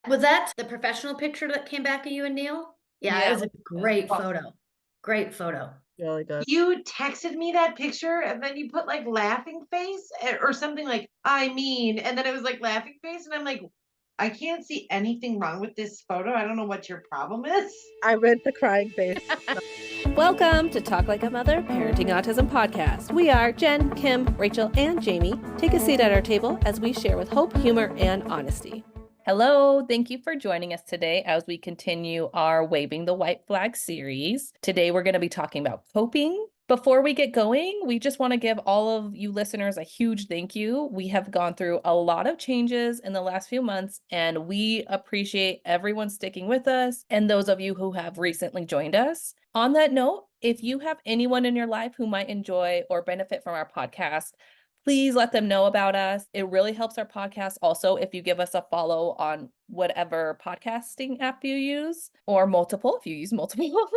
Was that the professional picture that came back of you and Neil? Yeah, it Yeah, was a great photo. Great photo. really good. You texted me that picture and then you put like laughing face or something like, I mean, and then it was like laughing face. And I'm like, I can't see anything wrong with this photo. I don't know what your problem is. I read the crying face. Welcome to Talk Like a Mother Parenting Autism Podcast. We are Jen, Kim, Rachel, and Jaime. Take a seat at our table as we share with hope, humor, and honesty. Hello, thank you for joining us today as we continue our Waving the White Flag series. Today we're going to be talking about coping. Before we get going, we just want to give all of you listeners a huge thank you. We have gone through a lot of changes in the last few months, and we appreciate everyone sticking with us and those of you who have recently joined us. On that note, if you have anyone in your life who might enjoy or benefit from our podcast, please let them know about us. It really helps our podcast also if you give us a follow on whatever podcasting app you use, or multiple if you use multiple.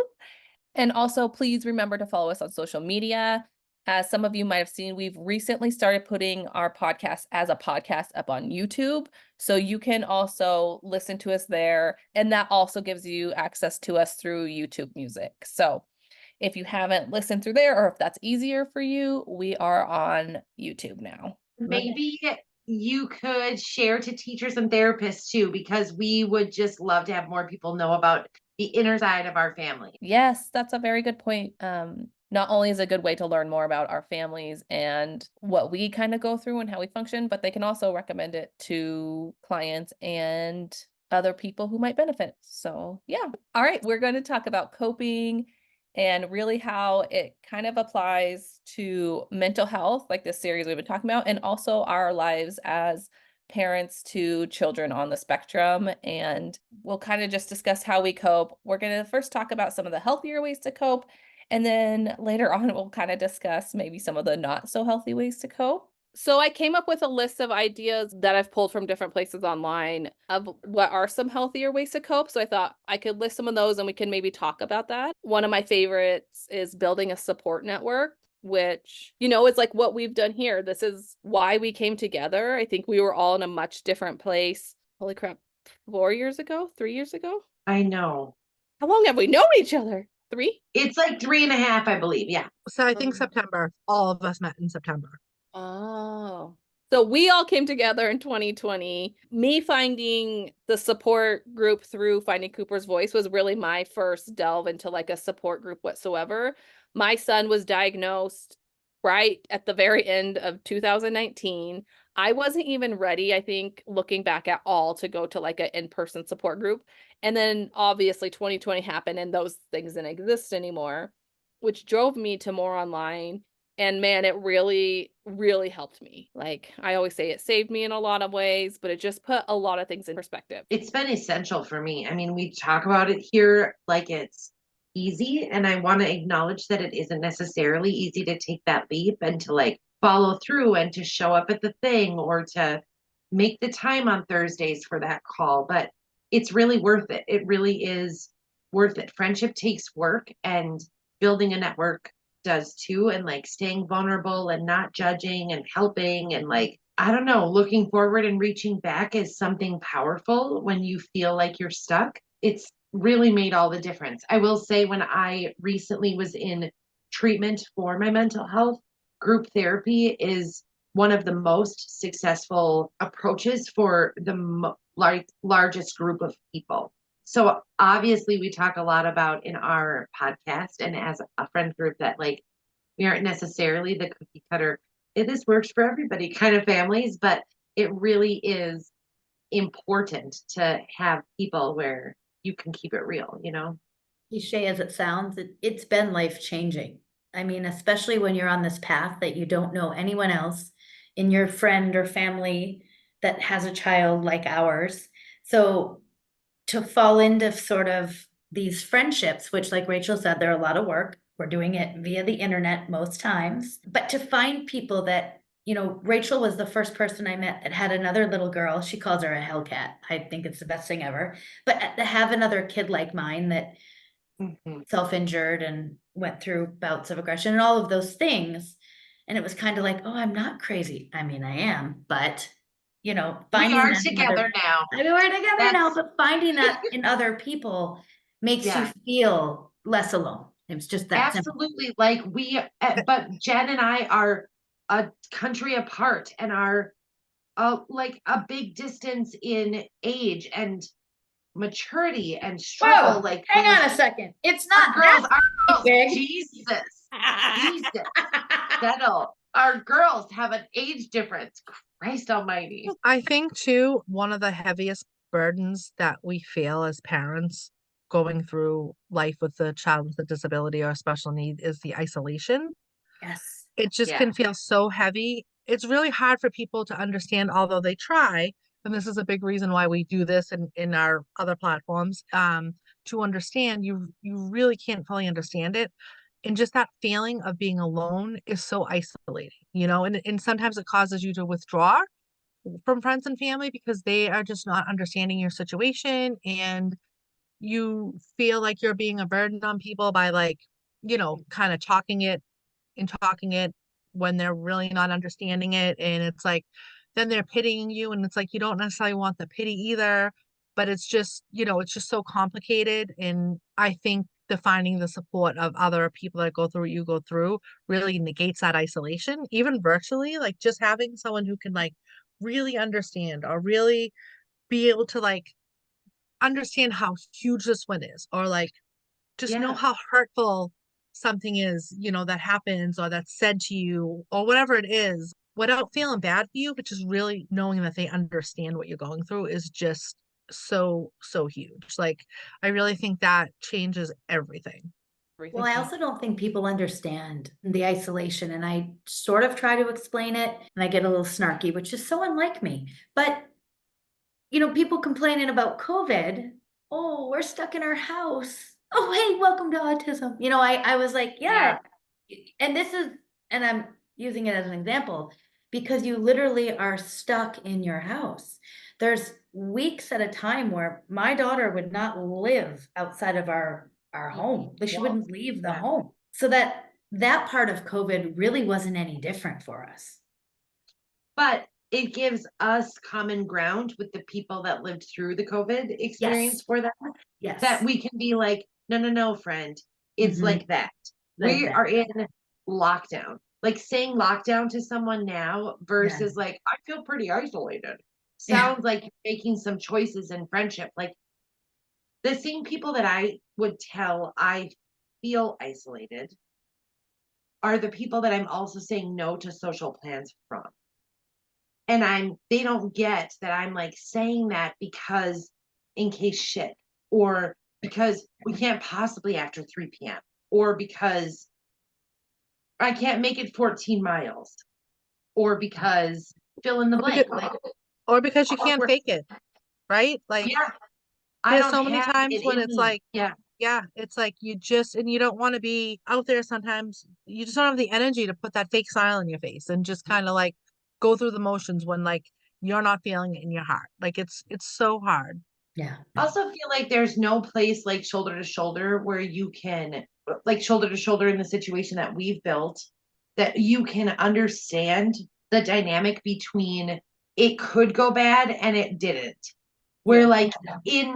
And also, please remember to follow us on social media. As some of you might have seen, we've recently started putting our podcast as a podcast up on YouTube. So you can also listen to us there. And that also gives you access to us through YouTube Music. So if you haven't listened through there, or if that's easier for you, we are on YouTube now. Maybe you could share to teachers and therapists too, because we would just love to have more people know about the inner side of our family. Yes, that's a very good point. Not only is it a good way to learn more about our families and what we kind of go through and how we function, but they can also recommend it to clients and other people who might benefit. So yeah. All right, we're going to talk about coping and really how it kind of applies to mental health, like this series we've been talking about, and also our lives as parents to children on the spectrum. And we'll kind of just discuss how we cope. We're going to first talk about some of the healthier ways to cope. And then later on, we'll kind of discuss maybe some of the not so healthy ways to cope. So I came up with a list of ideas that I've pulled from different places online of what are some healthier ways to cope. So I thought I could list some of those and we can maybe talk about that. One of my favorites is building a support network, which, is like what we've done here. This is why we came together. I think we were all in a much different place. Holy crap, 4 years ago, 3 years ago? I know. How long have we known each other? 3? It's like 3.5, I believe. Yeah. So I think September. All of us met in September. Oh. So we all came together in 2020. Me finding the support group through Finding Cooper's Voice was really my first delve into like a support group whatsoever. My son was diagnosed right at the very end of 2019. I wasn't even ready, I think, looking back at all, to go to like an in-person support group. And then obviously 2020 happened and those things didn't exist anymore, which drove me to more online. And man, it really, really helped me. Like I always say, it saved me in a lot of ways, but it just put a lot of things in perspective. It's been essential for me. I mean, we talk about it here like it's easy, and I want to acknowledge that it isn't necessarily easy to take that leap and to like follow through and to show up at the thing or to make the time on Thursdays for that call. But it's really worth it. It really is worth it. Friendship takes work, and building a network does too. And like staying vulnerable and not judging and helping and like, I don't know, looking forward and reaching back is something powerful when you feel like you're stuck. It's really made all the difference. I will say, when I recently was in treatment for my mental health, group therapy is one of the most successful approaches for the largest group of people. So obviously we talk a lot about in our podcast and as a friend group that like we aren't necessarily the cookie cutter, this works for everybody kind of families, but it really is important to have people where you can keep it real, Cliche as it sounds, it's been life changing. I mean, especially when you're on this path that you don't know anyone else in your friend or family that has a child like ours. So to fall into sort of these friendships, which like Rachel said, they're a lot of work. We're doing it via the internet most times, but to find people that, Rachel was the first person I met that had another little girl. She calls her a hellcat. I think it's the best thing ever. But to have another kid like mine that self-injured and went through bouts of aggression and all of those things. And it was kind of like, oh, I'm not crazy. I mean, I am, but We finding are that in together now. I mean, we're together now, That's- but finding that in other people makes you Yeah. feel less alone. It's just that simple. Absolutely. Like but Jen and I are a country apart and are like a big distance in age and maturity and struggle. Whoa, Like hang on a second. It's our not girls, that our girls, big. Jesus, settle. Our girls have an age difference. Christ almighty. I think too, one of the heaviest burdens that we feel as parents going through life with a child with a disability or a special need is the isolation. Yes. It just Yeah. can feel so heavy. It's really hard for people to understand, although they try. And this is a big reason why we do this in our other platforms, to understand you really can't fully understand it. And just that feeling of being alone is so isolating, and sometimes it causes you to withdraw from friends and family because they are just not understanding your situation, and you feel like you're being a burden on people by kind of talking it when they're really not understanding it. And it's like, then they're pitying you, and it's like, you don't necessarily want the pity either, but it's just so complicated. And I think the finding the support of other people that go through what you go through really negates that isolation, even virtually, like just having someone who can really understand or really be able to understand how huge this one is, or just know Yeah. how hurtful something is, that happens or that's said to you or whatever it is, without feeling bad for you, but just really knowing that they understand what you're going through is just so, so huge. Like, I really think that changes everything. Well, I also don't think people understand the isolation, and I sort of try to explain it, and I get a little snarky, which is so unlike me. But, people complaining about COVID, oh, we're stuck in our house. Oh, hey, welcome to autism. I was like, yeah. And I'm using it as an example because you literally are stuck in your house. There's weeks at a time where my daughter would not live outside of our home. Like, she wouldn't leave the Yeah. home. So that part of COVID really wasn't any different for us. But it gives us common ground with the people that lived through the COVID experience Yes. for them. Yes. That we can be like, no, friend. It's Mhm. like that. Like We that. are in lockdown. Like saying lockdown to someone now versus like, I feel pretty isolated. Yeah. Sounds like you're making some choices in friendship. Like the same people that I would tell I feel isolated are the people that I'm also saying no to social plans from. And they don't get that I'm like saying that because in case shit, or because we can't possibly after 3 p.m., or because I can't make it 14 miles, or because fill in the blank. Or because you can't fake it, right? Like, Yeah, I there's don't so many have times it when in it's me. like, Yeah, it's like and you don't want to be out there. Sometimes you just don't have the energy to put that fake smile on your face and just kind of go through the motions when you're not feeling it in your heart. Like, it's so hard. Yeah. I also feel like there's no place like shoulder to shoulder where you can, like shoulder to shoulder in the situation that we've built, that you can understand the dynamic between it could go bad and it didn't. Where Yeah. like in a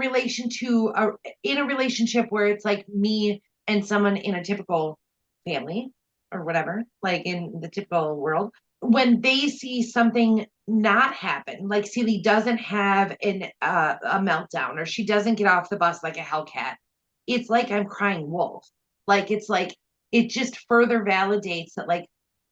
relationship where it's like me and someone in a typical family or whatever, like in the typical world, when they see something not happen, like Celie doesn't have a meltdown, or she doesn't get off the bus like a hellcat, it's like I'm crying wolf. Like it's like it just further validates that like,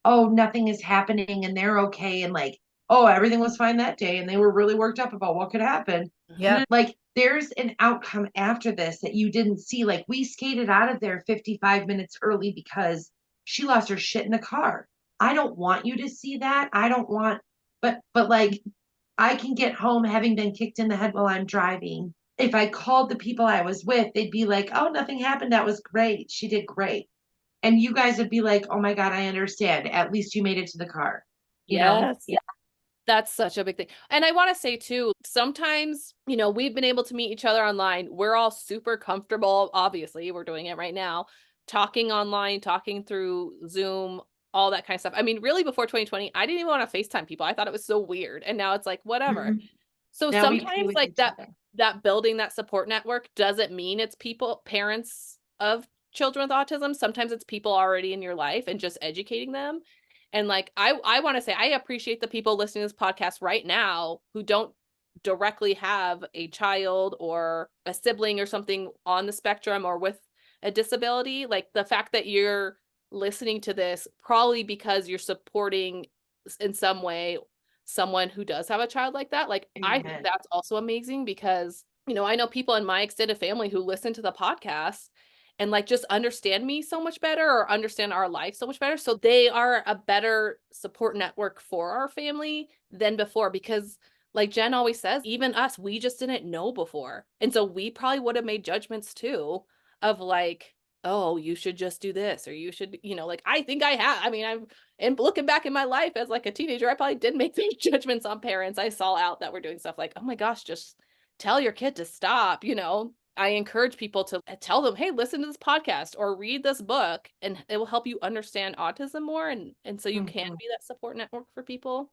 oh, nothing is happening and they're okay, and like, oh, everything was fine that day and they were really worked up about what could happen. Yeah. Like there's an outcome after this that you didn't see. Like we skated out of there 55 minutes early because she lost her shit in the car. I don't want you to see that. I don't want, but like I can get home having been kicked in the head while I'm driving. If I called the people I was with, they'd be like, oh, nothing happened. That was great. She did great. And you guys would be like, oh my God, I understand. At least you made it to the car. You know? Yeah. That's such a big thing. And I want to say too, sometimes, we've been able to meet each other online. We're all super comfortable. Obviously, we're doing it right now, talking online, talking through Zoom all that kind of stuff. I mean, really before 2020, I didn't even want to FaceTime people. I thought it was so weird. And now it's like, whatever. Mhm. So Now we play sometimes with like each that, other. that building that support network doesn't mean it's people, parents of children with autism. Sometimes it's people already in your life and just educating them. And like, I want to say, I appreciate the people listening to this podcast right now who don't directly have a child or a sibling or something on the spectrum or with a disability. Like the fact that you're listening to this probably because you're supporting in some way someone who does have a child like that. Like I think Amen. that's also amazing because, you know, I know people in my extended family who listen to the podcast and like just understand me so much better or understand our life so much better. So they are a better support network for our family than before because like Jenn always says, even us, we just didn't know before. And so we probably would have made judgments too of like, oh, you should just do this or you should, you know, like I think I have. I mean, and looking back in my life as like a teenager, I probably did make those judgments on parents I saw out that were doing stuff like, oh my gosh, just tell your kid to stop, you know. I encourage people to tell them, hey, listen to this podcast or read this book and it will help you understand autism more. And so you can be that support network for people.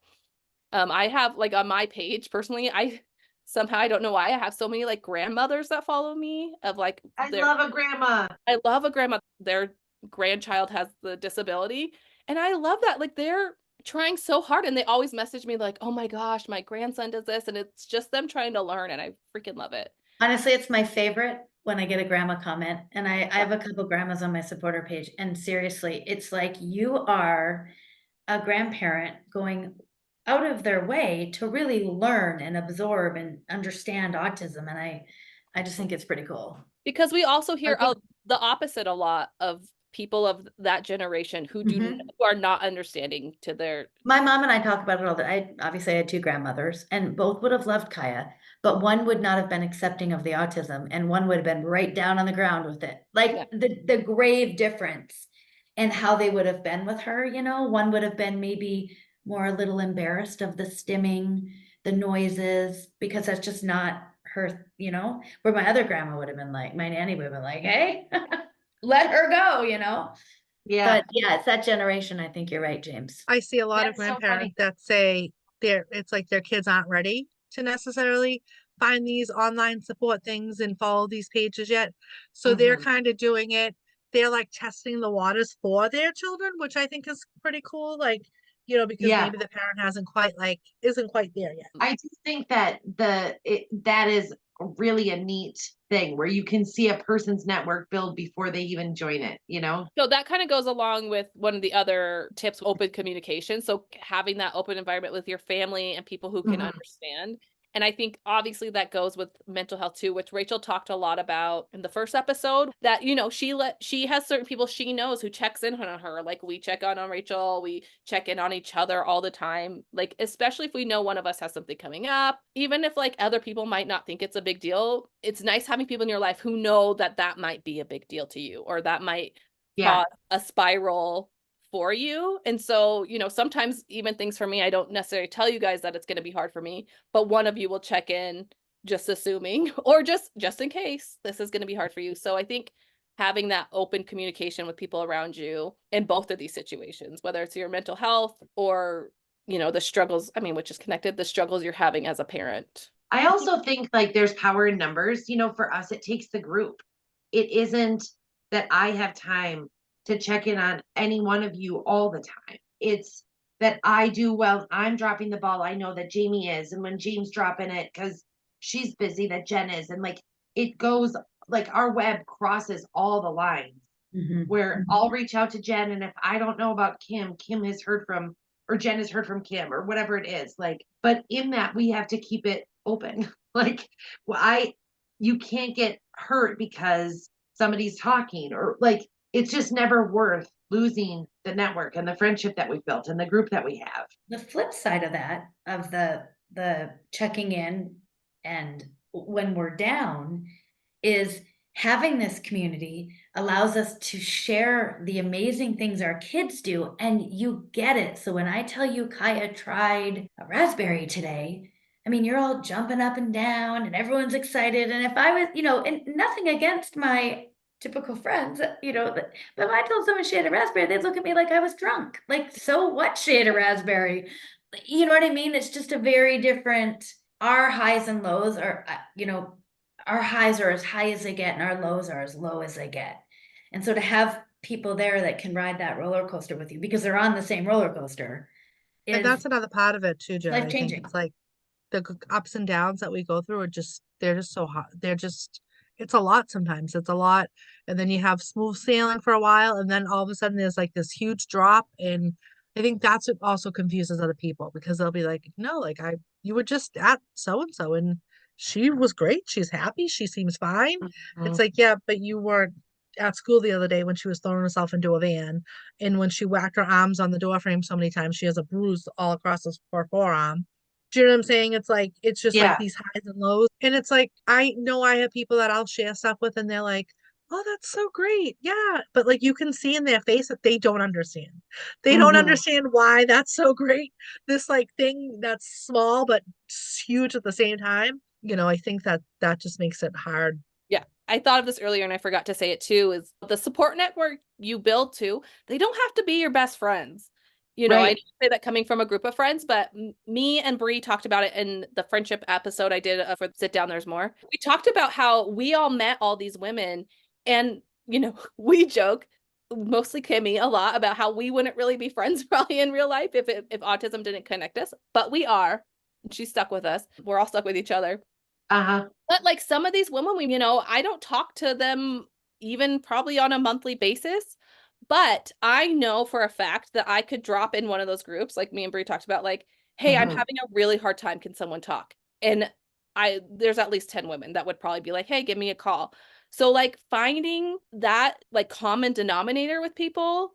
I have like on my page personally, I somehow, I don't know why I have so many like grandmothers that follow me of like, I love a grandma. I love a grandma, their grandchild has the disability. And I love that. Like they're trying so hard and they always message me like, oh my gosh, my grandson does this. And it's just them trying to learn. And I freaking love it. Honestly, it's my favorite when I get a grandma comment, and I have a couple grandmas on my supporter page, and seriously, it's like you are a grandparent going out of their way to really learn and absorb and understand autism, and I just think it's pretty cool. Because we also I hear think the opposite a lot of people of that generation who Mhm. who are not understanding to their. My mom and I talk about it all the I obviously had two grandmothers, and both would have loved Kaya, but one would not have been accepting of the autism, and one would have been right down on the ground with it. Like Yeah. the grave difference in how they would have been with her, you know, one would have been maybe more a little embarrassed of the stimming, the noises, because that's just not her, you know, where my other grandma would have been like, my nanny would have been like, hey, let her go, you know. Yeah. But yeah, it's that generation. I think you're right, James. I see a lot of That's so funny. grandparents that say it's like their kids aren't ready to necessarily find these online support things and follow these pages yet. So they're Mhm. kind of doing it. They're like testing the waters for their children, which I think is pretty cool. Like, you know, because Yeah. maybe the parent isn't quite there yet. I do think that that is really a neat thing where you can see a person's network build before they even join it, you know? So that kind of goes along with one of the other tips, open communication. So having that open environment with your family and people who can Mhm. understand. And I think obviously that goes with mental health too, which Rachel talked a lot about in the first episode that, you know, she has certain people she knows who checks in on her. Like we check on Rachel, we check in on each other all the time. Like, especially if we know one of us has something coming up, even if like other people might not think it's a big deal, it's nice having people in your life who know that that might be a big deal to you or that might Yeah. cause a spiral for you. And so, you know, sometimes even things for me, I don't necessarily tell you guys that it's going to be hard for me, but one of you will check in just assuming or just in case this is going to be hard for you. So I think having that open communication with people around you in both of these situations, whether it's your mental health or, you know, the struggles, I mean, which is connected, the struggles you're having as a parent. I also think like there's power in numbers. You know, for us, it takes the group. It isn't that I have time to check in on any one of you all the time. It's that I do well. I'm dropping the ball. I know that Jamie is. And when James dropping it, because she's busy, that Jenn is. And like it goes like our web crosses all the lines Mhm. where I'll reach out to Jenn. And if I don't know about Kim, Kim has heard from, or Jenn has heard from Kim or whatever it is. Like, but in that we have to keep it open. Like, well, you can't get hurt because somebody's talking or like it's just never worth losing the network and the friendship that we've built and the group that we have. The flip side of that, of the checking in and when we're down, is having this community allows us to share the amazing things our kids do, and you get it. So when I tell you Kaya tried a raspberry today, I mean, you're all jumping up and down and everyone's excited. And if I was, you know, and nothing against my typical friends, but if I told someone she had a raspberry, they'd look at me like I was drunk. Like, so what, she had a raspberry? You know what I mean? It's just a very different, our highs and lows are, our highs are as high as they get and our lows are as low as they get. And so to have people there that can ride that roller coaster with you because they're on the same roller coaster And is that's another part of it too, Jen. life I think changing. it's like the ups and downs that we go through are just, they're just so hot. It's a lot sometimes. It's a lot. And then you have smooth sailing for a while. And then all of a sudden there's like this huge drop. And I think that's what also confuses other people because they'll be like, no, like you were just at so and so and she was great. She's happy. She seems fine. It's like, yeah, but you weren't at school the other day when she was throwing herself into a van. And when she whacked her arms on the door frame so many times, she has a bruise all across her forearm. Do you know what I'm saying? It's like, it's just like Yeah. these highs and lows. And it's like, I know I have people that I'll share stuff with and they're like, oh, that's so great. Yeah. But like you can see in their face that they don't understand. They don't Mhm. understand why that's so great. This like thing that's small but huge at the same time. I think that just makes it hard. Yeah. I thought of this earlier and I forgot to say it too, is the support network you build too, they don't have to be your best friends. I Right. didn't say that coming from a group of friends, but me and Bree talked about it in the friendship episode I did for Sit Down, There's More. We talked about how we all met all these women and, we joke, mostly Kimmy, a lot about how we wouldn't really be friends probably in real life if autism didn't connect us, but we are. She's stuck with us. We're all stuck with each other. Uh-huh. But like some of these women, I don't talk to them even probably on a monthly basis, but I know for a fact that I could drop in one of those groups, like me and Brie talked about, like, hey, I'm Mhm. having a really hard time. Can someone talk? And there's at least 10 women that would probably be like, hey, give me a call. So like finding that like common denominator with people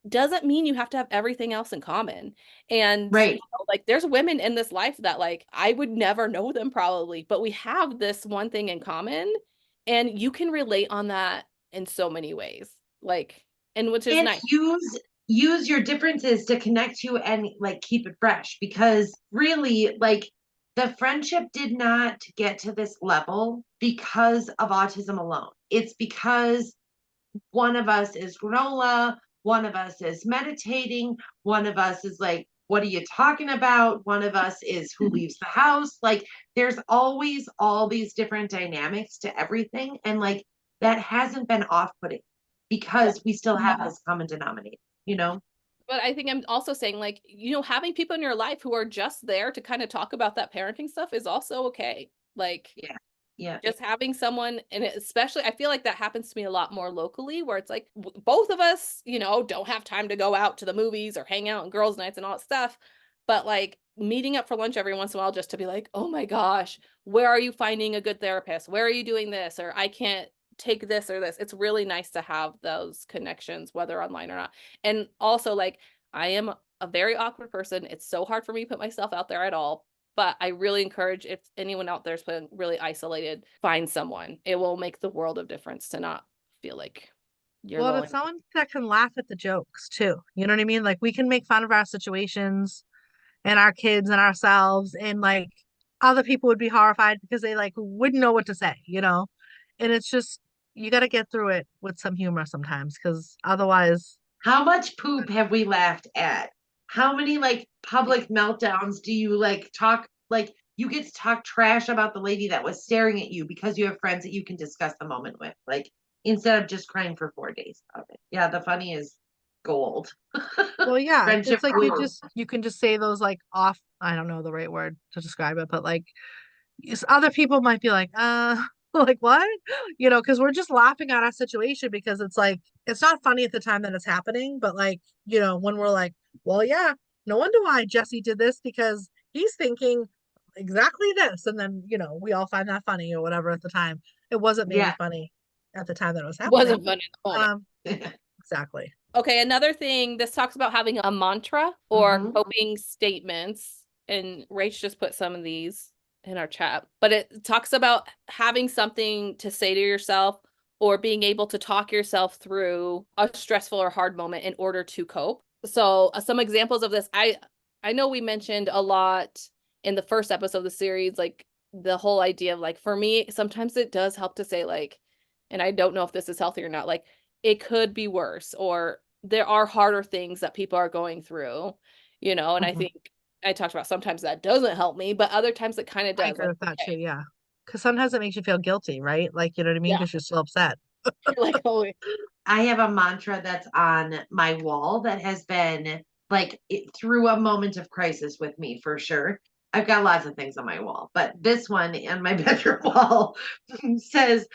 doesn't mean you have to have everything else in common. And Right. like there's women in this life that like I would never know them probably, but we have this one thing in common and you can relate on that in so many ways. Like, and which is And nice. use your differences to connect you and like keep it fresh because really like the friendship did not get to this level because of autism alone. It's because one of us is granola, one of us is meditating, one of us is like, what are you talking about? One of us is who leaves the house. Like, there's always all these different dynamics to everything. And like, that hasn't been off putting because we still have this common denominator. But I think I'm also saying like, having people in your life who are just there to kind of talk about that parenting stuff is also okay. Like, Yeah. Yeah. just having someone, and especially I feel like that happens to me a lot more locally where it's like both of us don't have time to go out to the movies or hang out on girls nights and all that stuff, but like meeting up for lunch every once in a while just to be like, oh my gosh, where are you finding a good therapist, where are you doing this, or I can't take this or this. It's really nice to have those connections whether online or not. And also like I am a very awkward person. It's so hard for me to put myself out there at all. But I really encourage if anyone out there's feeling really isolated, find someone. It will make the world of difference to not feel like you're Well, lonely. it's someone that can laugh at the jokes too. You know what I mean? Like we can make fun of our situations and our kids and ourselves, and like other people would be horrified because they like wouldn't know what to say. And it's just you got to get through it with some humor sometimes because otherwise, How much poop have we laughed at? How many like public meltdowns do you like talk like you get to talk trash about the lady that was staring at you because you have friends that you can discuss the moment with, like instead of just crying for 4 days about it. Yeah, the funny is gold. well, yeah, Friendship it's like glue. you can just say those like off. I don't know the right word to describe it, but like other people might be like, like what? Because we're just laughing at our situation because it's like it's not funny at the time that it's happening, but like, when we're like, well, yeah, no wonder why Jesse did this because he's thinking exactly this. And then, we all find that funny or whatever at the time. It wasn't maybe Yeah. funny at the time that it was happening. Wasn't fun in the moment. Exactly. Okay, another thing, this talks about having a mantra or coping statements, and Rach just put some of these in our chat, but it talks about having something to say to yourself or being able to talk yourself through a stressful or hard moment in order to cope. So some examples of this, I know we mentioned a lot in the first episode of the series, like the whole idea of like, for me, sometimes it does help to say like, and I don't know if this is healthy or not. Like, it could be worse, or there are harder things that people are going through, and I Mhm. think I talked about sometimes that doesn't help me, but other times it kind of I does. agree Like, with that too. okay, Yeah. Because sometimes it makes you feel guilty, right? Like, you know what I mean? yeah, Because you're so upset. you're like, oh, I have a mantra that's on my wall that has been like through a moment of crisis with me for sure. I've got lots of things on my wall, but this one on my bedroom wall says,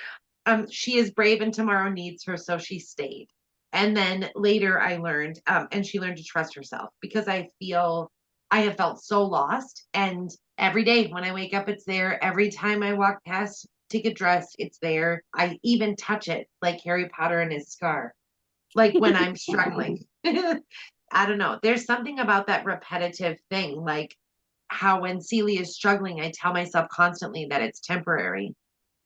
she is brave and tomorrow needs her, so she stayed. And then later I learned, and she learned to trust herself because I have felt so lost. And every day when I wake up, it's there. Every time I walk past to get dressed, it's there. I even touch it like Harry Potter and his scar, like when I'm struggling. I don't know. There's something about that repetitive thing, like how when Celie is struggling, I tell myself constantly that it's temporary.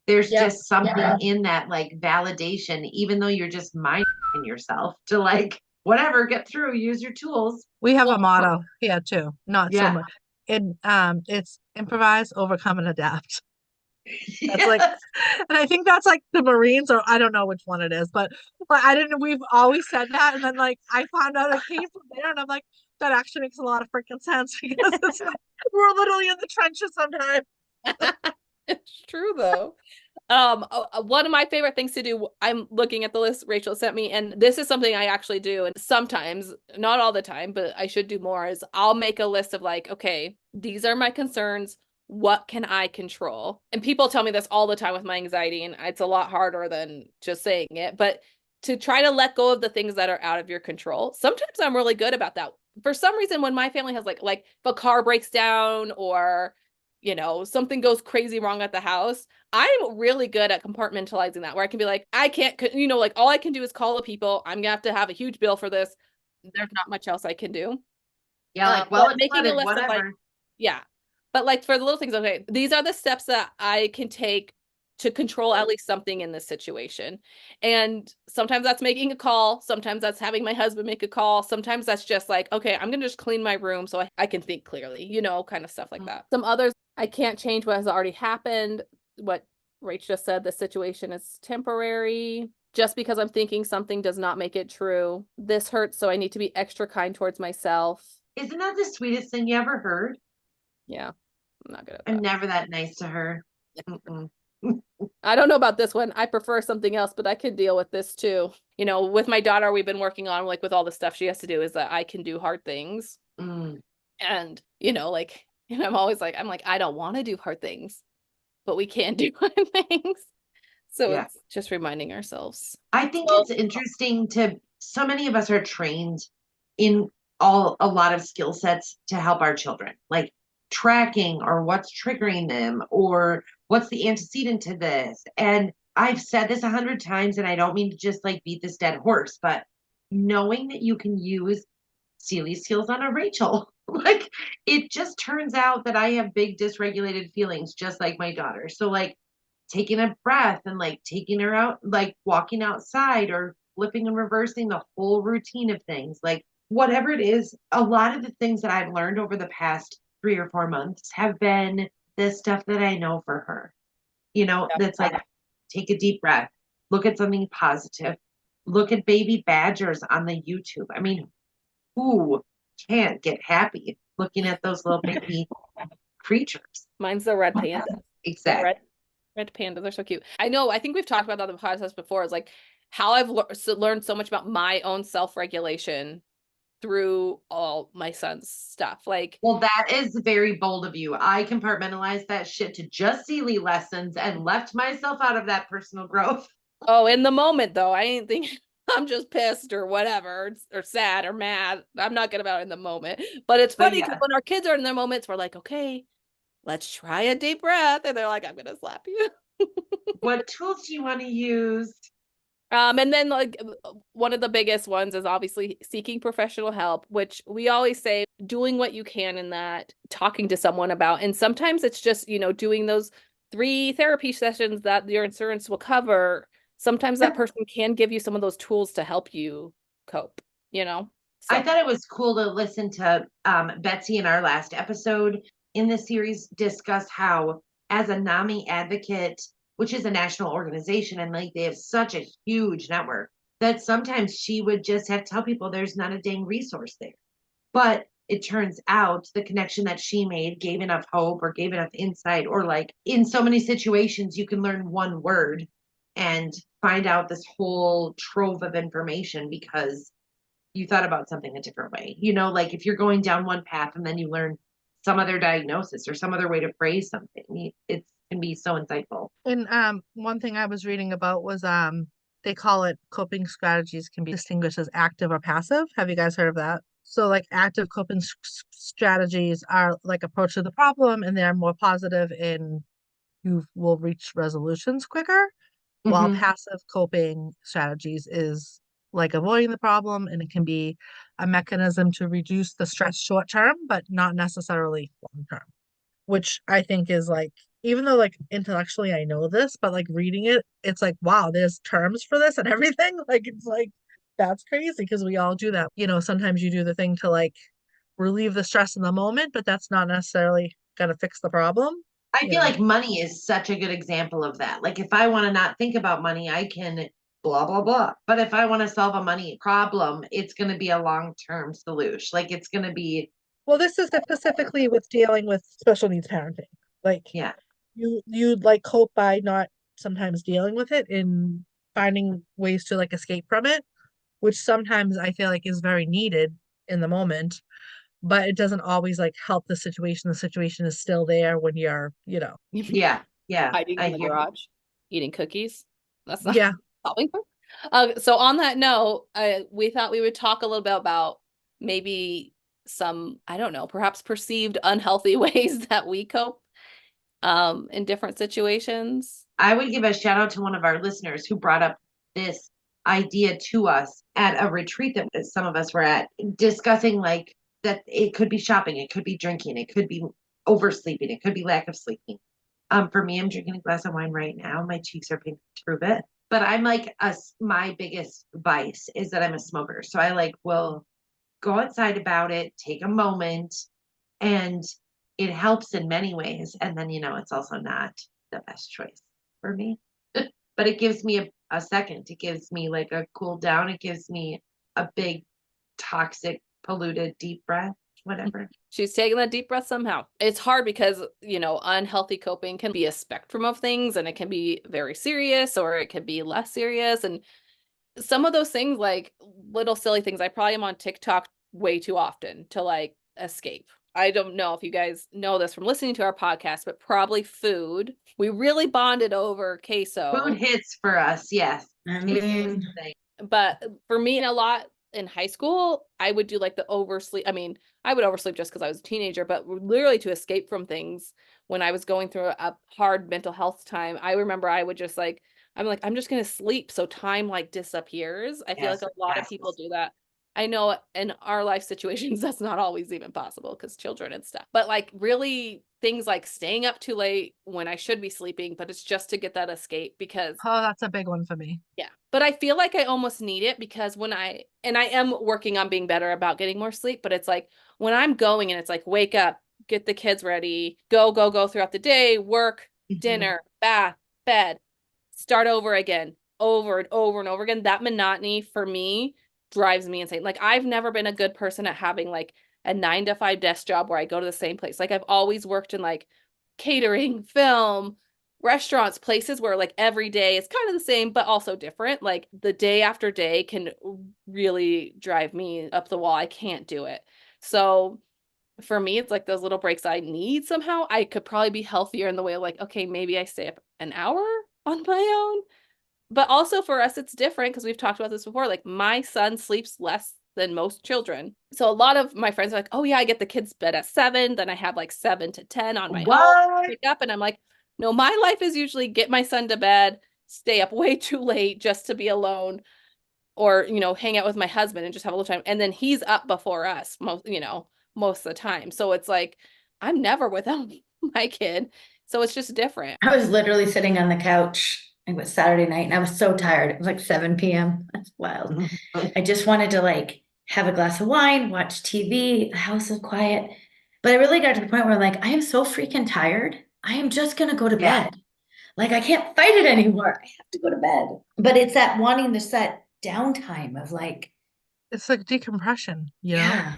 There's yep, just something in that like validation, even though you're just minding yourself to like whatever, get through, use your tools. We have a well, motto here too. Not so Yeah. much. It's improvise, overcome, and adapt. That's like, Yes. and I think that's like the Marines, or I don't know which one it is, but I didn't. We've always said that, and then like I found out it came from there, and I'm like, that actually makes a lot of freaking sense because it's like we're literally in the trenches sometimes. it's true though. One of my favorite things to do, I'm looking at the list Rachel sent me, and this is something I actually do, and sometimes, not all the time, but I should do more, is I'll make a list of like, okay, these are my concerns. What can I control? And people tell me this all the time with my anxiety, and it's a lot harder than just saying it, but to try to let go of the things that are out of your control. Sometimes I'm really good about that. For some reason, when my family has like if a car breaks down or something goes crazy wrong at the house, I'm really good at compartmentalizing that, where I can be like, I can't, like all I can do is call the people. I'm gonna have a huge bill for this. There's not much else I can do. Yeah, like, But well, it's making a flooded, list of like, whatever. yeah. But like for the little things, okay, these are the steps that I can take to control at least something in this situation. And sometimes that's making a call. Sometimes that's having my husband make a call. Sometimes that's just like, okay, I'm going to just clean my room so I can think clearly, kind of stuff like that. Some others, I can't change what has already happened. What Rach just said, the situation is temporary. Just because I'm thinking something does not make it true. This hurts, so I need to be extra kind towards myself. Isn't that the sweetest thing you ever heard? Yeah, I'm not good at I'm that. never that nice to her. Mm-mm. I don't know about this one. I prefer something else, but I can deal with this too. With my daughter, we've been working on like with all the stuff she has to do is that I can do hard things. Mm. And, and I'm always like, I don't want to do hard things, but we can do hard things. So Yeah. it's just reminding ourselves. I think it's interesting so many of us are trained in a lot of skill sets to help our children, like tracking or what's triggering them or what's the antecedent to this. And I've said this 100 times, and I don't mean to just like beat this dead horse, but knowing that you can use Celie's skills on a Rachel, like it just turns out that I have big dysregulated feelings, just like my daughter. So like taking a breath and like taking her out, like walking outside or flipping and reversing the whole routine of things, like whatever it is. A lot of the things that I've learned over the past 3 or 4 months have been the stuff that I know for her, that's like take a deep breath, look at something positive, look at baby badgers on the YouTube. I mean, who can't get happy looking at those little baby creatures? Mine's the red panda. Exactly. Red pandas are so cute. I know. I think we've talked about that on the podcast before. Is like how I've learned so much about my own self-regulation through all my son's stuff. Like, Well, that is very bold of you. I compartmentalized that shit to just Sealy lessons and left myself out of that personal growth. oh, in the moment though, I ain't thinking. I'm just pissed or whatever, or sad or mad. I'm not good about it in the moment. But it's funny because when our kids are in their moments, we're like, okay, let's try a deep breath. And they're like, I'm going to slap you. What tools do you want to use? And then like one of the biggest ones is obviously seeking professional help, which we always say doing what you can in that, talking to someone about. And sometimes it's just, doing those 3 therapy sessions that your insurance will cover. Sometimes that person can give you some of those tools to help you cope, So. I thought it was cool to listen to Betsy in our last episode in the series discuss how, as a NAMI advocate, which is a national organization, and like they have such a huge network that sometimes she would just have to tell people there's not a dang resource there. But it turns out the connection that she made gave enough hope or gave enough insight, or like in so many situations, you can learn one word and find out this whole trove of information because you thought about something a different way. You know, like if you're going down one path and then you learn some other diagnosis or some other way to phrase something, it can be so insightful. And one thing I was reading about was they call it coping strategies can be distinguished as active or passive. Have you guys heard of that? So like active coping strategies are like approach to the problem, and they're more positive and you will reach resolutions quicker. While Mhm. passive coping strategies is like avoiding the problem, and it can be a mechanism to reduce the stress short term, but not necessarily long term, which I think is like, even though like intellectually I know this, but like reading it, it's like, wow, there's terms for this and everything. Like, it's like, that's crazy because we all do that. You know, sometimes you do the thing to like relieve the stress in the moment, but that's not necessarily going to fix the problem. I You feel know, like money is such a good example of that. Like if I want to not think about money, I can blah blah blah. But if I want to solve a money problem, it's going to be a long-term solution. Like it's going to be, well, this is specifically with dealing with special needs parenting. Like yeah. you like cope by not sometimes dealing with it and finding ways to like escape from it, which sometimes I feel like is very needed in the moment, but it doesn't always like help the situation. The situation is still there when you're, you know. Yeah. Yeah. Hiding I in the hear. garage, eating cookies. That's not Yeah. solving them. So on that note, we thought we would talk a little bit about maybe some, I don't know, perhaps perceived unhealthy ways that we cope in different situations. I would give a shout out to one of our listeners who brought up this idea to us at a retreat that some of us were at, discussing like that it could be shopping, it could be drinking, it could be oversleeping, it could be lack of sleeping. For me, I'm drinking a glass of wine right now. My cheeks are pink to prove it. But I'm like my biggest vice is that I'm a smoker. So I like will go outside about it, take a moment, and it helps in many ways. And then, it's also not the best choice for me. But it gives me a second. It gives me like a cool down. It gives me a big toxic, polluted, deep breath, whatever. She's taking that deep breath somehow. It's hard because, unhealthy coping can be a spectrum of things, and it can be very serious or it can be less serious. And some of those things, like little silly things, I probably am on TikTok way too often to like escape. I don't know if you guys know this from listening to our podcast, but probably food. We really bonded over queso. Food hits for us, yes. I Queso is mean, the thing. But for me, a lot in high school, I would do like the oversleep. I mean, I would oversleep just because I was a teenager, but literally to escape from things when I was going through a hard mental health time. I remember I would just like, I'm just going to sleep. So time like disappears. I feel like Yes, a lot of yes. people do that. I know in our life situations, that's not always even possible because children and stuff. But like really things like staying up too late when I should be sleeping, but it's just to get that escape because Oh, that's a big one for me. yeah. But I feel like I almost need it because I am working on being better about getting more sleep, but it's like when I'm going and it's like, wake up, get the kids ready, go throughout the day, work, dinner, bath, bed, start over again, over and over and over again. That monotony for me drives me insane. Like I've never been a good person at having like a 9 to 5 desk job where I go to the same place. Like I've always worked in like catering, film, restaurants, places where like every day is kind of the same, but also different. Like the day after day can really drive me up the wall. I can't do it. So for me, it's like those little breaks I need somehow. I could probably be healthier in the way of like, okay, maybe I stay up an hour on my own. But also for us, it's different because we've talked about this before. Like my son sleeps less than most children. So a lot of my friends are like, oh yeah, I get the kids bed at 7. Then I have like 7 to 10 on my own. What? Wake up and I'm like, no, my life is usually get my son to bed, stay up way too late just to be alone or, hang out with my husband and just have a little time. And then he's up before us most of the time. So it's like, I'm never without my kid. So it's just different. I was literally sitting on the couch. It was Saturday night and I was so tired. It was like 7 p.m. That's wild. I just wanted to like have a glass of wine, watch TV, the house was quiet. But I really got to the point where like, I am so freaking tired. I am just gonna go to Yeah. bed. Like, I can't fight it anymore. I have to go to bed. But it's that wanting to set downtime of like, It's like decompression, you know? yeah,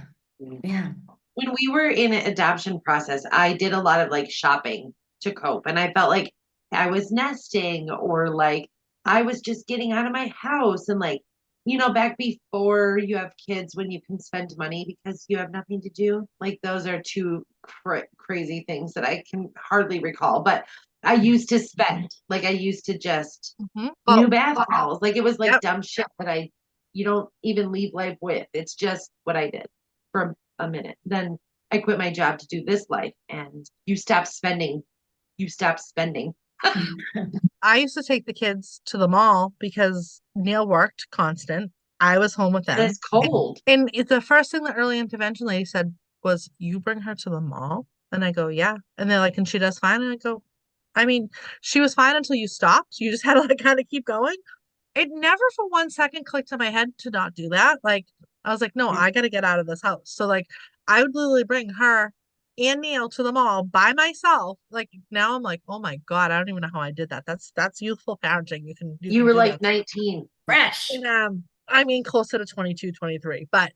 yeah. When we were in an adoption process, I did a lot of like shopping to cope. And I felt like I was nesting or like I was just getting out of my house. And like, back before you have kids, when you can spend money because you have nothing to do, like those are two crazy things that I can hardly recall. But I used to spend, like, I used to just Well, new bath towels. Like, it was like Yep. dumb shit that you don't even leave life with. It's just what I did for a minute. Then I quit my job to do this life, and you stop spending. You stop spending. I used to take the kids to the mall because Neil worked constant. I was home with them. And it's cold. And the first thing the early intervention lady said was, "You bring her to the mall?" And I go, "Yeah." And they're like, "And she does fine?" And I go, "I mean, she was fine until you stopped. You just had to like kind of keep going." It never for 1 second clicked in my head to not do that. Like, I was like, no, I got to get out of this house. So like, I would literally bring her and Neil to the mall by myself. Like now I'm like, oh my God, I don't even know how I did that. That's youthful parenting. You You can were do like that. 19. Fresh. And I mean closer to 22, 23. But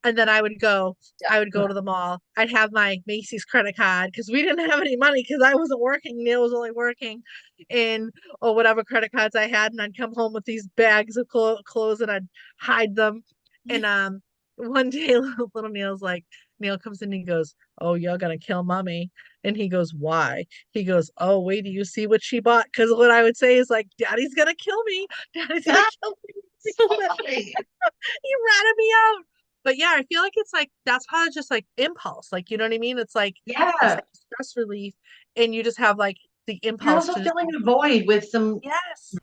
and then I would go to the mall. I'd have my Macy's credit card because we didn't have any money because I wasn't working. Neil was only working in or whatever credit cards I had, and I'd come home with these bags of clothes and I'd hide them. And one day little Neil comes in and he goes, "Oh, you're gonna kill mommy." And he goes, "Why?" He goes, "Oh, wait, do you see what she bought?" Because what I would say is like, "Daddy's gonna kill me. Daddy's gonna kill me." He ratted me out. But yeah, I feel like it's like that's probably just like impulse. Like, you know what I mean? It's like stress relief, and you just have like the You're impulse also to filling a void with some yes.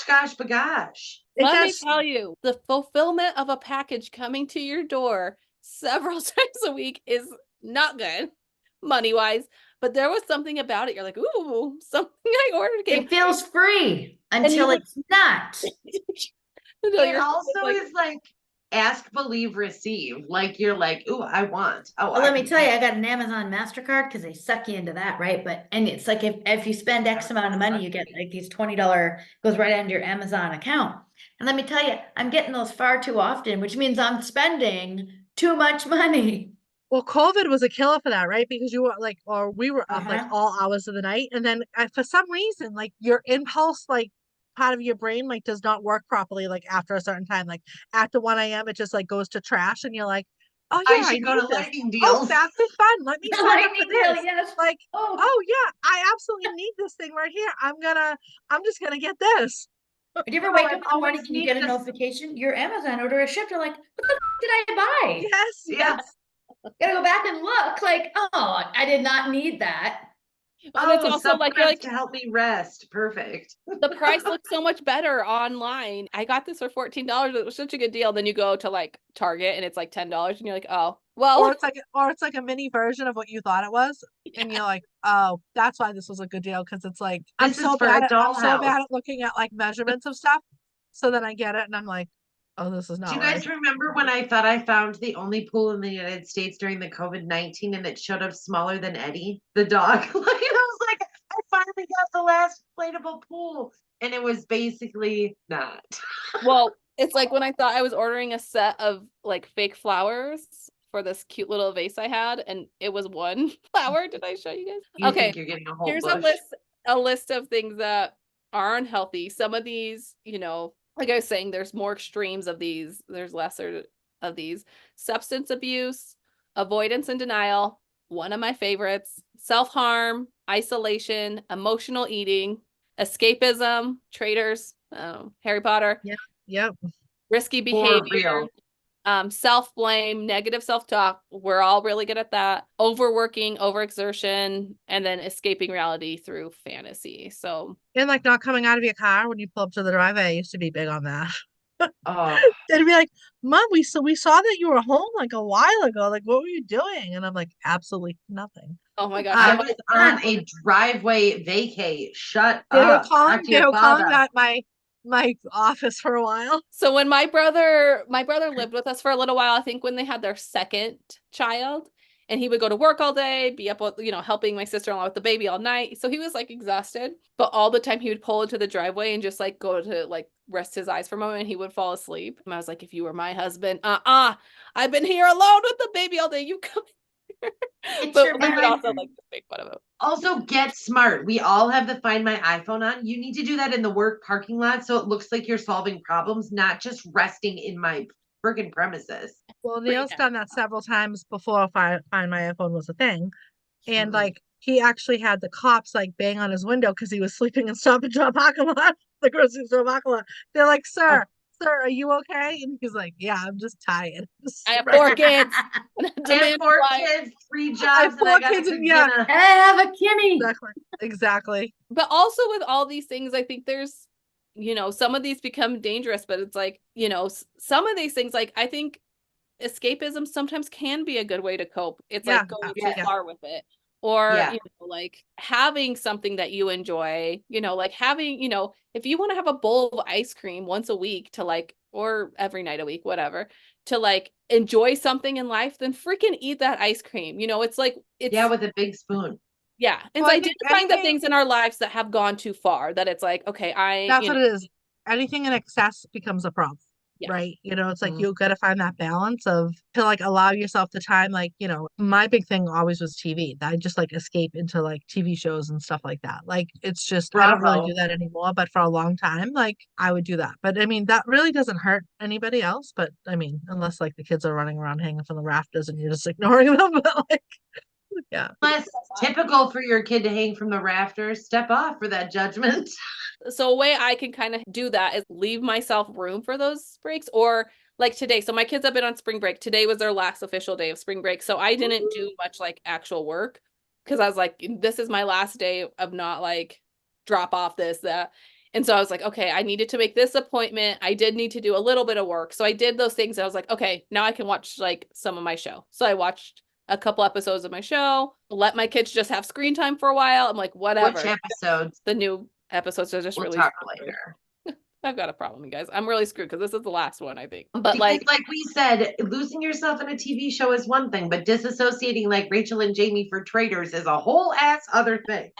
gosh bagosh. Let me tell you, the fulfillment of a package coming to your door several times a week is not good, money-wise. But there was something about it. You're like, ooh, something I ordered came. It feels free until it's not. It also is like ask, believe, receive. Like you're like, ooh, I want. Oh, Well, let me tell you, I got an Amazon MasterCard because they suck you into that, right? And it's like if you spend X amount of money, you get like these $20 goes right into your Amazon account. And let me tell you, I'm getting those far too often, which means I'm spending too much money. Well, COVID was a killer for that, right? Because you were like, or we were up like Uh-huh. all hours of the night, and then for some reason, like your impulse, like part of your brain, like does not work properly, like after a certain time, like after 1 a.m., it just like goes to trash, and you're like, "Oh I yeah, I should go need to this. lightning Oh, deals. that's fun. Let me sign up for Lightning deal, this." yes. Like, Oh, oh yeah, I absolutely need this thing right here. I'm just gonna get this. did you ever Oh, wake I've up in the morning always and you get a needed a notification? Your Amazon order is shipped. You're like, what the did I buy? Yes, Yeah. yes. Gotta go back and look. Like, oh, I did not need that. And it's Oh, also like you're like, to help me rest. Perfect. the price looks so much better online. I got this for $14. It was such a good deal. Then you go to like Target and it's like $10 and you're like, oh, well. Or it's like a mini version of what you thought it was, and you're like, oh, that's why this was a good deal because it's like I'm This is so for a bad dollhouse. at looking at like measurements of stuff. So then I get it and I'm like, oh, this is Do not you right. guys remember when I thought I found the only pool in the United States during the COVID-19 and it showed up smaller than Eddie, the dog? Like, I was like, I finally got the last inflatable pool. And it was basically not. Well, it's like when I thought I was ordering a set of like fake flowers for this cute little vase I had, and it was one flower. Did I show you guys? You Okay, think you're getting a whole here's bush. a list of things that are unhealthy. Some of these, like I was saying, there's more extremes of these. There's lesser of these. Substance abuse, avoidance and denial, one of my favorites. Self-harm, isolation, emotional eating, escapism, traitors, Harry Potter, Yep. risky For behavior, real. self-blame, negative self-talk. We're all really good at that. Overworking, overexertion, and then escaping reality through fantasy. So, And like not coming out of your car when you pull up to the driveway. I used to be big on that. Oh, They'd be like, "Mom, we saw that you were home like a while ago. Like, what were you doing?" And I'm like, "Absolutely nothing." oh my gosh. I was on a driveway vacay. Shut They were up. Talk to they your were calling father. that my office for a while. So when my brother lived with us for a little while, I think when they had their second child, and he would go to work all day, be up, helping my sister-in-law with the baby all night. So he was like exhausted, but all the time he would pull into the driveway and just like go to like rest his eyes for a moment and he would fall asleep. And I was like, if you were my husband, I've been here alone with the baby all day. You come here. But we would also like to make fun of him. Also, get smart. We all have the Find My iPhone on. You need to do that in the work parking lot so it looks like you're solving problems, not just resting in my freaking premises. Well, Neil's done that several times before Find My iPhone was a thing. And like he actually had the cops like bang on his window because he was sleeping in Stop and Drop parking lot, the grocery store parking lot. They're like, sir, are you okay? And he's like, yeah, I'm just tired. I have 4 kids. I have 4 kids, 3 jobs. I have 4 kids, and I have a Kimmy. Exactly. But also with all these things, I think there's, some of these become dangerous, but it's like, some of these things, like I think escapism sometimes can be a good way to cope. It's like going too far with it. Or, like having something that you enjoy, like having, if you want to have a bowl of ice cream once a week to like, or every night a week, whatever, to like enjoy something in life, then freaking eat that ice cream. It's like, with a big spoon. Yeah. It's identifying the things in our lives that have gone too far, that it's like, okay, that's what it is. Anything in excess becomes a problem. Yeah. Right. It's like you got to find that balance to like allow yourself the time. Like, my big thing always was TV. I just like escape into like TV shows and stuff like that. Like, it's just, I don't really do that anymore. But for a long time, like I would do that. But I mean, that really doesn't hurt anybody else. But I mean, unless like the kids are running around hanging from the rafters and you're just ignoring them. But like, yeah. Unless it's typical for your kid to hang from the rafters, step off for that judgment. So a way I can kind of do that is leave myself room for those breaks, or like today. So my kids have been on spring break. Today was their last official day of spring break. So I didn't do much like actual work because I was like, this is my last day of not like drop off this, that. And so I was like, okay, I needed to make this appointment. I did need to do a little bit of work. So I did those things. And I was like, okay, now I can watch like some of my show. So I watched a couple episodes of my show, let my kids just have screen time for a while. I'm like, whatever. Which episodes? The new episodes are just we'll released. Talk later. I've got a problem, you guys. I'm really screwed because this is the last one, I think. But because, like we said, losing yourself in a TV show is one thing, but disassociating like Rachel and Jaime for Traitors is a whole ass other thing.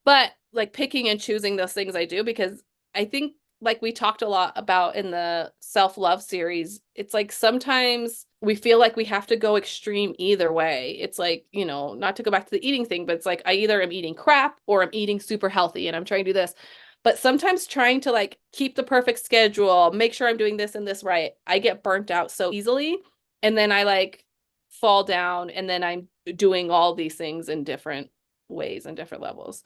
But like picking and choosing those things I do, because I think like we talked a lot about in the self-love series, it's like sometimes we feel like we have to go extreme either way. It's like, not to go back to the eating thing, but it's like I either am eating crap or I'm eating super healthy and I'm trying to do this. But sometimes trying to like keep the perfect schedule, make sure I'm doing this and this right, I get burnt out so easily. And then I like fall down and then I'm doing all these things in different ways and different levels.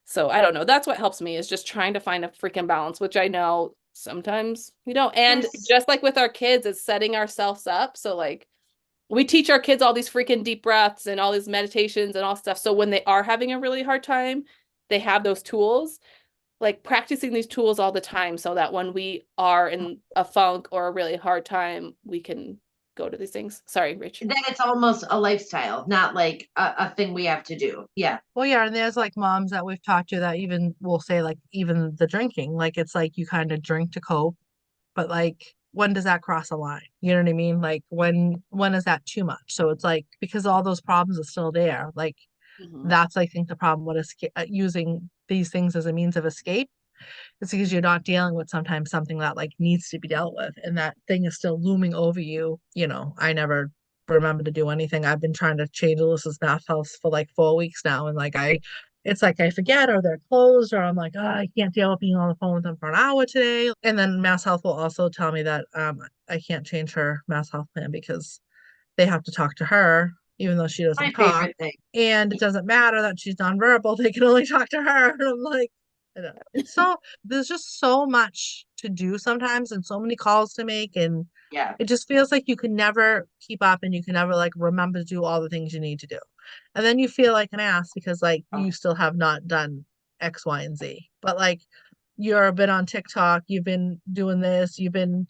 So I don't know. That's what helps me, is just trying to find a freaking balance, which I know sometimes we don't. And just like with our kids, it's setting ourselves up. So like we teach our kids all these freaking deep breaths and all these meditations and all stuff. So when they are having a really hard time, they have those tools, like practicing these tools all the time so that when we are in a funk or a really hard time, we can go to these things. Sorry, Rich. Then it's almost a lifestyle, not like a thing we have to do. Yeah. Well, yeah, and there's like moms that we've talked to that even will say like even the drinking, like it's like you kind of drink to cope, but like when does that cross a line? You know what I mean? Like when is that too much? So it's like because all those problems are still there. Like that's I think the problem with using these things as a means of escape. It's because you're not dealing with sometimes something that like needs to be dealt with, and that thing is still looming over you. I never remember to do anything. I've been trying to change Alyssa's math house for like 4 weeks now, and like it's like I forget, or they're closed, or I'm like, oh, I can't deal with being on the phone with them for an hour today. And then Mass Health will also tell me that I can't change her Mass Health plan because they have to talk to her, even though she doesn't talk. And it doesn't matter that she's nonverbal; they can only talk to her. And I'm like, it's so there's just so much to do sometimes and so many calls to make, and it just feels like you can never keep up and you can never like remember to do all the things you need to do, and then you feel like an ass because like you still have not done X, Y, and Z. But like you're a bit on TikTok, you've been doing this, you've been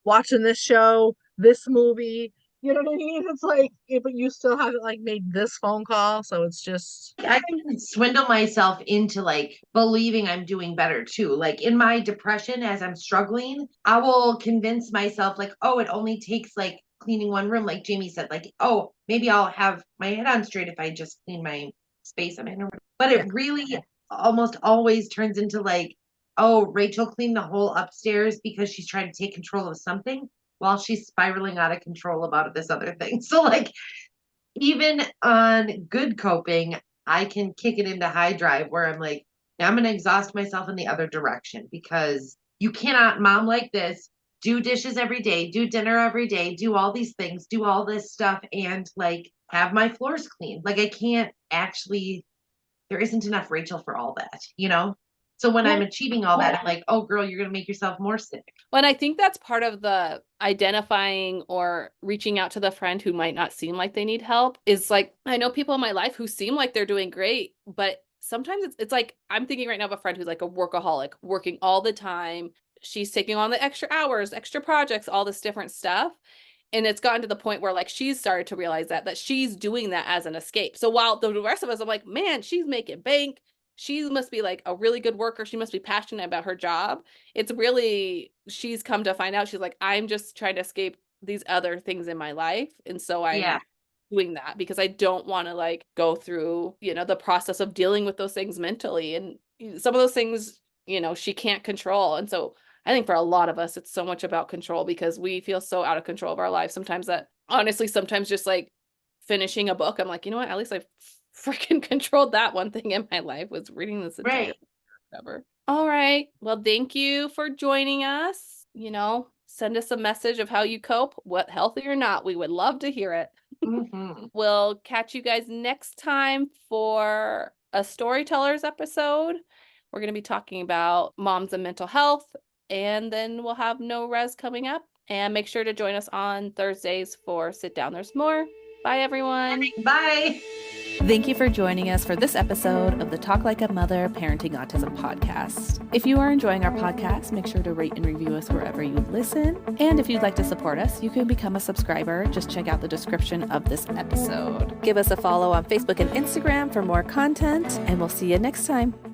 watching this show, this movie. You know what I mean? It's like, but you still haven't like made this phone call. So it's just, I can swindle myself into like believing I'm doing better too. Like in my depression, as I'm struggling, I will convince myself like, oh, it only takes like cleaning one room, like Jamie said, like, oh, maybe I'll have my head on straight if I just clean my space I'm in. But it really almost always turns into like, oh, Rachel cleaned the whole upstairs because she's trying to take control of something while she's spiraling out of control about this other thing. So like, even on good coping, I can kick it into high drive where I'm like, now I'm going to exhaust myself in the other direction, because you cannot mom like this, do dishes every day, do dinner every day, do all these things, do all this stuff, and like have my floors clean. Like I can't actually, there isn't enough Rachel for all that, you know? So when I'm achieving all that, I'm like, oh girl, you're going to make yourself more sick. Well, and I think that's part of the identifying or reaching out to the friend who might not seem like they need help is like, I know people in my life who seem like they're doing great, but sometimes it's like, I'm thinking right now of a friend who's like a workaholic, working all the time. She's taking on the extra hours, extra projects, all this different stuff. And it's gotten to the point where like she's started to realize that she's doing that as an escape. So while the rest of us, I'm like, man, she's making bank. She must be like a really good worker. She must be passionate about her job. It's really, she's come to find out, she's like, I'm just trying to escape these other things in my life. And so I'm doing that because I don't want to like go through, you know, the process of dealing with those things mentally. And some of those things, you know, she can't control. And so I think for a lot of us, it's so much about control because we feel so out of control of our lives. Sometimes that, honestly, sometimes just like finishing a book, I'm like, you know what, at least I've freaking controlled that one thing in my life, was reading this entire book or whatever. All right. Well, thank you for joining us. You know, send us a message of how you cope, what healthy or not. We would love to hear it. We'll catch you guys next time for a storytellers episode. We're going to be talking about moms and mental health, and then we'll have No Res coming up. And make sure to join us on Thursdays for Sit Down, There's More. Bye, everyone. Bye. Thank you for joining us for this episode of the Talk Like a Mother Parenting Autism podcast. If you are enjoying our podcast, make sure to rate and review us wherever you listen. And if you'd like to support us, you can become a subscriber. Just check out the description of this episode. Give us a follow on Facebook and Instagram for more content, and we'll see you next time.